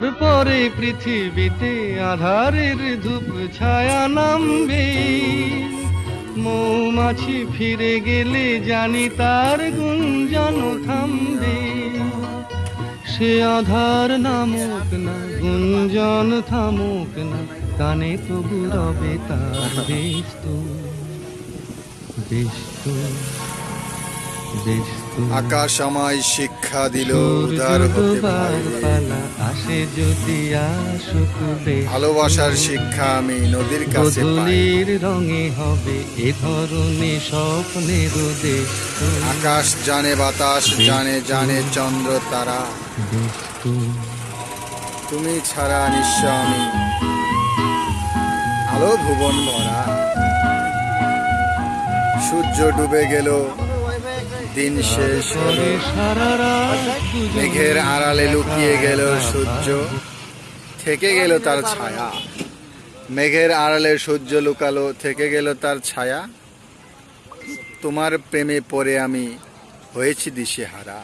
পরে পৃথিবীতে আধারের ধূপ ছায়া নামবে, মৌমাছি ফিরে গেলে জানি তার গুঞ্জন থামবে। সে আধার নামুক না, গুঞ্জন থামুক না, কানে তবু রবে তার বেস্ত বেস্ত বেস্ত। আকাশ আমায় শিক্ষা দিল উদার হতে ভয়। আসে যদি আসুক ভালোবাসার শিক্ষা আমি নদীর কাছে পাই। বদলের রঙে হবে এ ধরনের স্বপ্নের দেশ। আকাশ জানে, বাতাস জানে, জানে চন্দ্র তারা। তুমি ছাড়া নিঃস্ব আমি, আলো ভুবন ভরা। সূর্য ডুবে গেল, দিন শেষ হলো। মেঘের আড়ালে লুকিয়ে গেল সূর্য, থেকে গেল তার ছায়া। মেঘের আড়ালে সূর্য লুকালো, থেকে গেল তার ছায়া। তোমার প্রেমে পড়ে আমি হয়েছি দিশেহারা।